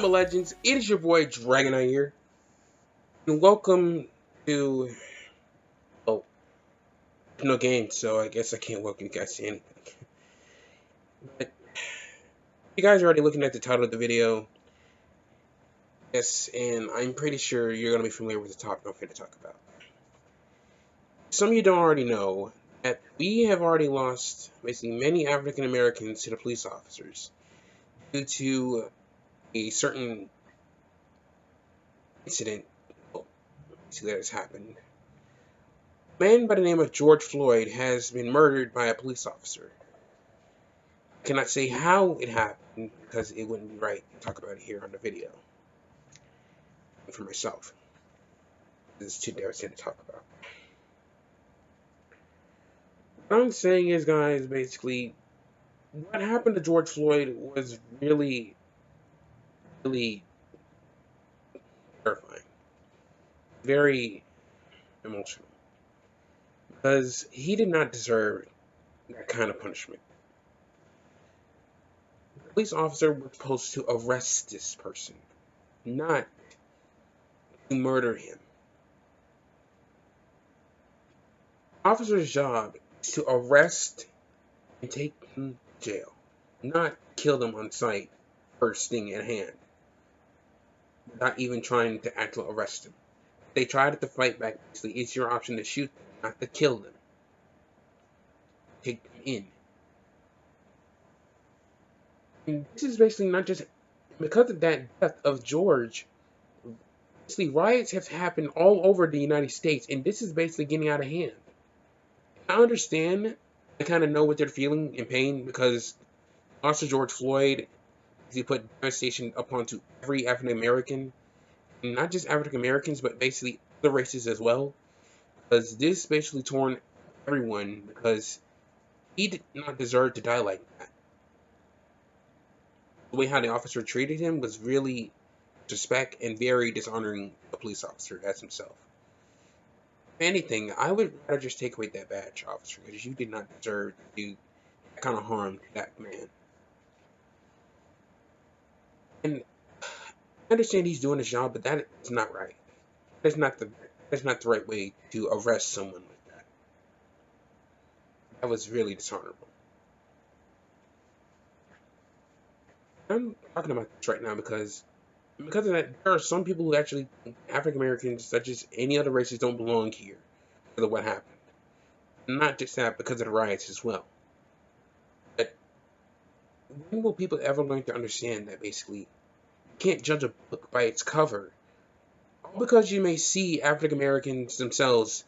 my legends? It is your boy Dragonite here, and welcome to no game. So I guess I can't welcome you guys to anything. But you guys are already looking at the title of the video, yes, and I'm pretty sure you're gonna be familiar with the topic I'm here to talk about. Some of you don't already know that we have already lost basically many African Americans to the police officers due to a certain incident that has happened. A man by the name of George Floyd has been murdered by a police officer. I cannot say how it happened because it wouldn't be right to talk about it here on the video. And for myself, it's too devastating to talk about. What I'm saying is, guys, basically, what happened to George Floyd was really, really terrifying. Very emotional. Because he did not deserve that kind of punishment. The police officer was supposed to arrest this person, not to murder him. The officer's job is to arrest and take him to jail, not kill them on sight first thing at hand, without even trying to actually arrest them. If they tried to fight back, basically, it's your option to shoot them, not to kill them. Take them in. And this is basically not just because of that death of George. Basically, riots have happened all over the United States, and this is basically getting out of hand. I understand. I kind of know what they're feeling in pain because Officer George Floyd, he put devastation upon to every African American, and not just African Americans, but basically other races as well. Because this basically torn everyone because he did not deserve to die like that. The way how the officer treated him was really disrespect and very dishonoring the police officer as himself. If anything, I would rather just take away that badge, officer, because you did not deserve to do that kind of harm to that man. And I understand he's doing his job, but that is not right. That's not the right way to arrest someone like that. That was really dishonorable. I'm talking about this right now because of that, there are some people who actually think African Americans, such as any other races, don't belong here because of what happened. Not just that, because of the riots as well. But when will people ever learn to understand that basically you can't judge a book by its cover? All because you may see African Americans themselves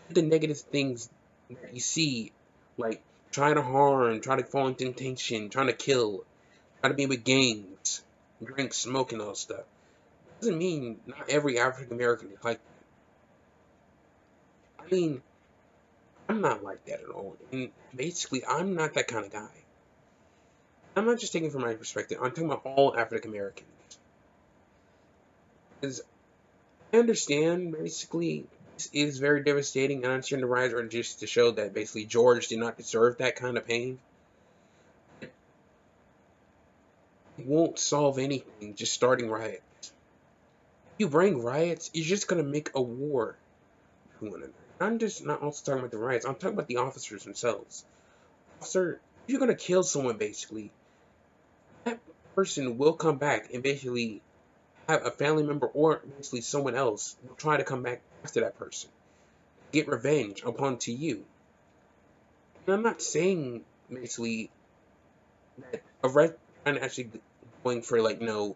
do the negative things that you see, like trying to harm, trying to fall into temptation, trying to kill, trying to be with gangs, drink, smoke, and all that stuff. Doesn't mean not every African American is like that. I mean, I'm not like that at all. And basically, I'm not that kind of guy. I'm not just taking from my perspective. I'm talking about all African Americans. Because I understand, basically, this is very devastating. And I understand the riots are just to show that, basically, George did not deserve that kind of pain. It won't solve anything just starting riots. If you bring riots, you're just going to make a war with one another. I'm just not also talking about the riots. I'm talking about the officers themselves. Officer, if you're going to kill someone, basically, that person will come back and basically have a family member or basically someone else will try to come back after that person, get revenge upon to you. And I'm not saying basically that arrest and actually going for like no.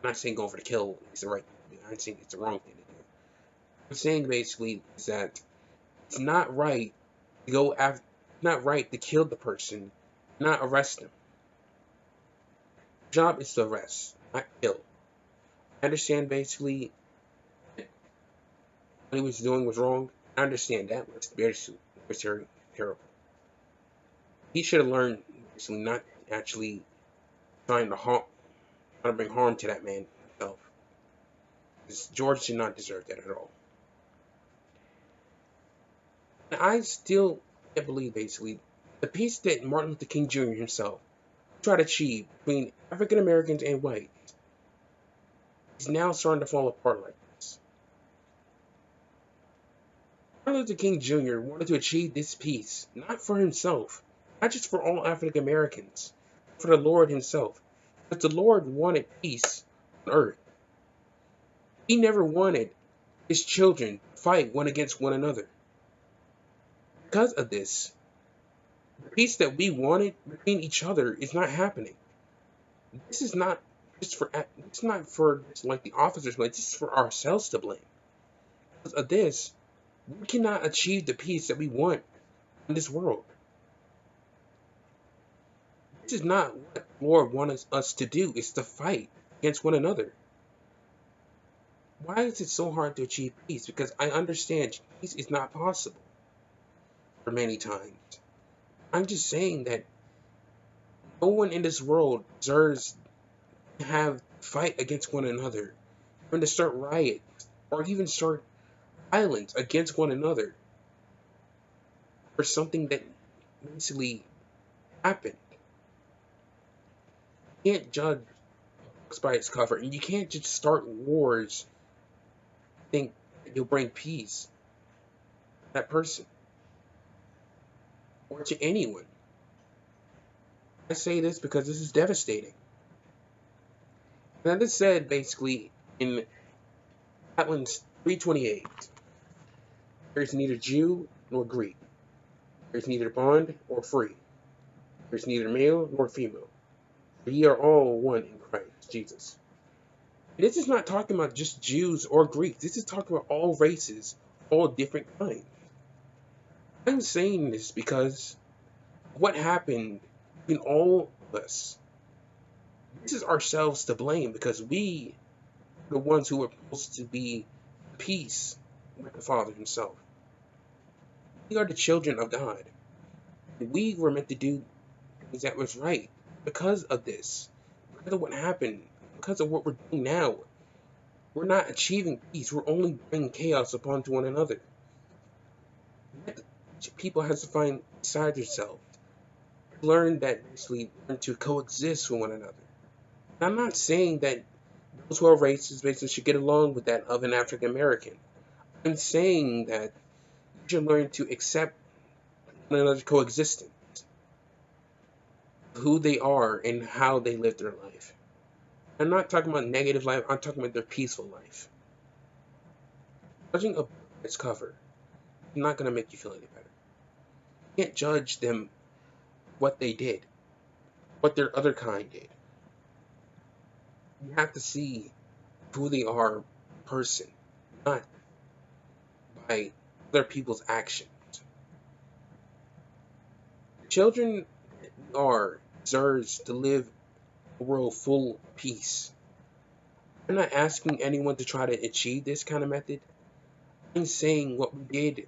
I'm not saying going for the kill is the right thing to do. I'm saying it's the wrong thing to do. I'm saying basically is that it's not right to go after. Not right to kill the person, not arrest them. Your job is to arrest, not kill. I understand basically what he was doing was wrong. I understand that. It's very terrible. He should have learned basically not actually trying to bring harm to that man himself. Because George did not deserve that at all. And I still can't believe basically the peace that Martin Luther King Jr. himself tried to achieve between African Americans and whites. is now starting to fall apart like this. Martin Luther King Jr. wanted to achieve this peace, not for himself, not just for all African Americans, but for the Lord himself. But the Lord wanted peace on earth. He never wanted his children to fight one against one another. Because of this, the peace that we wanted between each other is not happening. This is not it's not for like the officers, but this is for ourselves to blame. Because of this, we cannot achieve the peace that we want in this world. This is not what the Lord wants us to do, is to fight against one another. Why is it so hard to achieve peace? Because I understand peace is not possible for many times. I'm just saying that no one in this world deserves to have fight against one another, even to start riots, or even start violence against one another for something that basically happened. You can't judge books by its cover, and you can't just start wars think you'll bring peace to that person or to anyone. I say this because this is devastating. And that is said basically in Atlan's 3:28. There is neither Jew nor Greek. There is neither bond or free. There is neither male nor female. For ye are all one in Christ Jesus. And this is not talking about just Jews or Greeks. This is talking about all races, all different kinds. I'm saying this because what happened in all of us, this is ourselves to blame because we are the ones who are supposed to be peace with the Father himself. We are the children of God. We were meant to do things that was right because of this, because of what happened, because of what we're doing now. We're not achieving peace. We're only bringing chaos upon to one another. People have to find inside themselves, learn that basically learn to coexist with one another. And I'm not saying that those who are racist basically should get along with that of an African American. I'm saying that you should learn to accept one another's coexistence, who they are and how they live their life. I'm not talking about negative life, I'm talking about their peaceful life. Judging a book by its cover is not going to make you feel any better. You can't judge them what they did, what their other kind did. You have to see who they are in person, not by other people's actions. Children are deserves to live a world full of peace. I'm not asking anyone to try to achieve this kind of method. I'm saying what we did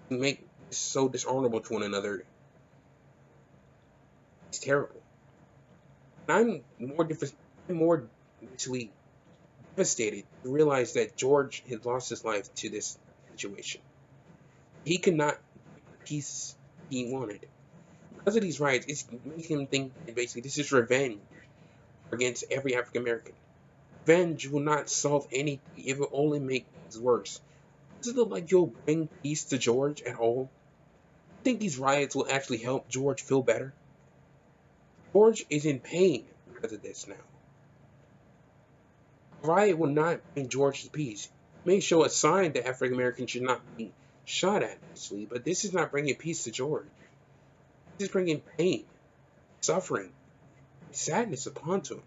to make this so dishonorable to one another is terrible. And I'm more basically devastated to realize that George had lost his life to this situation. He could not get the peace he wanted. Because of these riots, it's making him think that basically this is revenge against every African American. Revenge will not solve anything, it will only make things worse. Does it look like you'll bring peace to George at all? I think these riots will actually help George feel better. George is in pain because of this now. A riot will not bring George to peace. It may show a sign that African Americans should not be shot at, actually, but this is not bringing peace to George. This is bringing pain, suffering, sadness upon him.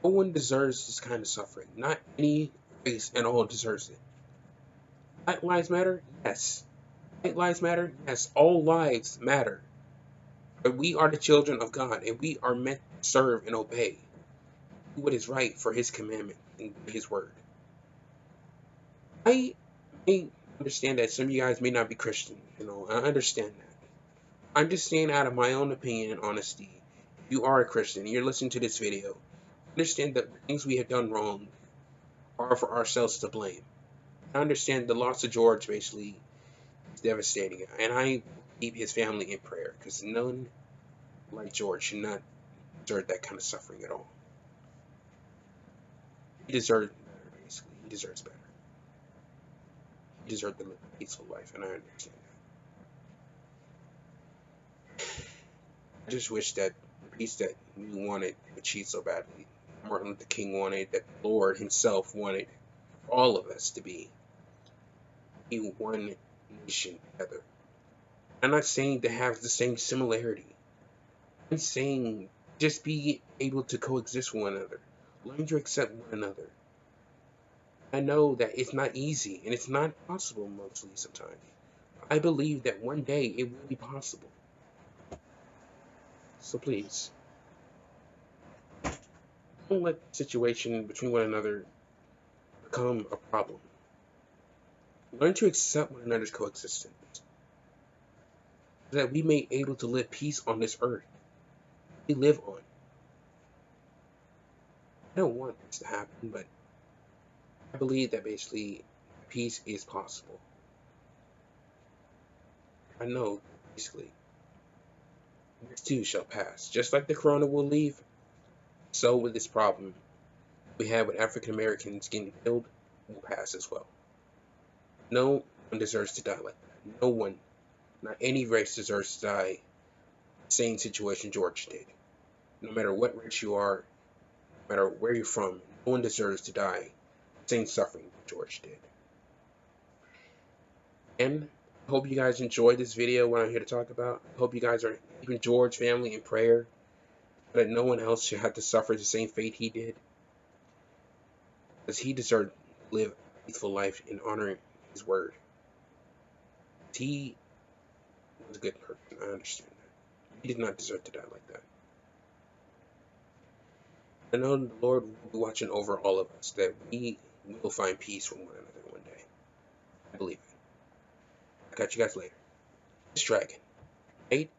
No one deserves this kind of suffering. Not any race at all deserves it. Black lives matter? Yes. White lives matter? Yes. All lives matter. But we are the children of God, and we are meant to serve and obey. Do what is right for his commandment and his word. I may understand that some of you guys may not be Christian. I understand that. I'm just saying out of my own opinion and honesty. If you are a Christian and you're listening to this video, understand that the things we have done wrong are for ourselves to blame. I understand the loss of George basically is devastating, and I keep his family in prayer because none like George should not deserve that kind of suffering at all. He deserved better, basically. He deserves better. He deserved to live a peaceful life, and I understand that. I just wish that the peace that we wanted to achieve so badly, Martin Luther King wanted, that the Lord himself wanted for all of us to be one nation together. I'm not saying to have the same similarity. I'm saying just be able to coexist with one another. Learn to accept one another. I know that it's not easy and it's not possible mostly sometimes. I believe that one day it will be possible. So please, don't let the situation between one another become a problem. Learn to accept one another's coexistence, so that we may be able to live peace on this earth we live on. I don't want this to happen, but I believe that basically peace is possible. I know basically this too shall pass. Just like the corona will leave, so will this problem we have with African Americans getting killed will pass as well. No one deserves to die like that. No one, not any race deserves to die the same situation George did. No matter what race you are, no matter where you're from, no one deserves to die the same suffering George did. And I hope you guys enjoyed this video, what I'm here to talk about. I hope you guys are keeping George's family in prayer, that no one else should have to suffer the same fate he did, because he deserved to live a peaceful life in honoring his word. He was a good person, I understand that. He did not deserve to die like that. I know the Lord will be watching over all of us, that we will find peace with one another one day. I believe it. I'll catch you guys later. This Dragon. 8.